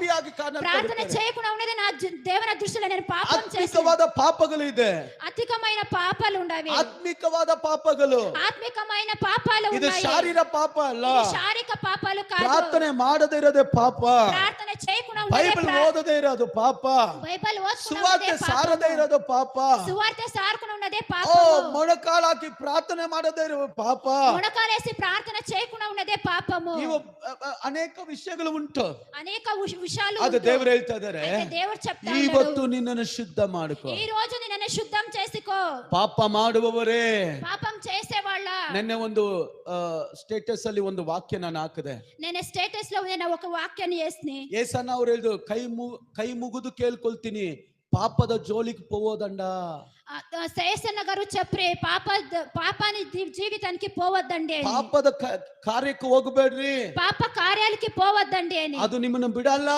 ಪಾಪಿಯಾಗಿ ప్రార్థన ಕಾಣಲ್ಪಡುತ್ತಾರೆ. చేయకుండా ఉన్నది నా దేవుని దృష్టిలో నేను పాపం చేశాను. ಆತ್ಮಿಕವಾದ ಪಾಪಗಳು ಇದೆ. అధికమైన పాపాలు ఉండవి. ಆತ್ಮಿಕವಾದ ಪಾಪಗಳು. ఆత్మికమైన పాపాలు ಇದು ఉన్నాయి. ಶಾರೀರ ಪಾಪ ಅಲ್ಲ. ఇది శారీరక పాపాలు కాదు. ಪ್ರಾರ್ಥನೆ ಮಾಡದೇ ಇರೋದೇ ಪಾಪ. ప్రార్థన చేయకుండా ఉన్నదే ಬೈಬಲ್ ಓದದೇ ಇರೋದು ಪಾಪ. బైబిల్ ಸುವಾರ್ತೆ ಸಾರದೇ ಇರೋದು ಪಾಪ. సువార్త సారకుండా ఉన్నదే ಓ పాపము. ಮೊಣಕಾಲಾಕಿ ಪ್ರಾರ್ಥನೆ ಮಾಡದೇ ಇರೋ ಪಾಪ. మొణకాలేసి ప్రార్థన చేయకుండా ఉన్నదే పాపము. ಇವು ಅನೇಕ ವಿಷಯಗಳು ಉಂಟು. అనేక విషయాలు ಅದು ದೇವರು ಹೇಳ್ತಾ ಇದ್ದಾರೆ. అయితే దేవుడు చెప్తాడు, ಇವತ್ತು ನಿನ್ನನ್ನು ಶುದ್ಧ ಮಾಡಿಕೋ. ఈ రోజు నిన్ను శుద్ధం చేసుకో. ಪಾಪ ಮಾಡುವವರೇ, పాపం చేసేవాళ్ళ ನೆನ್ನೆ ಒಂದು ಸ್ಟೇಟಸ್ ಅಲ್ಲಿ ಒಂದು ವಾಕ್ಯ ನಾನು ಹಾಕಿದೆ. నేను స్టేటస్ లో నేను ఒక వాక్యాన్ని వేసిని. ಏಸನ್ನ ಅವ್ರು ಹೇಳಿದ್ರು, ಕೈ ಮುಗಿದು ಕೇಳ್ಕೊಳ್ತೀನಿ, ಪಾಪದ ಜೋಲಿಗೆ పోవదంಡ. శేషన్న గారు చెప్పే పాపాని జీవితానికి పోవద్దండి, ಪಾಪದ ಕಾರ್ಯಕ್ಕೆ ಹೋಗಬೇಡ್ರಿ, పాప కార్యాలకి పోవద్దండి అని. ಅದು ನಿಮ್ಮನ್ನು ಬಿಡಲ್ಲ.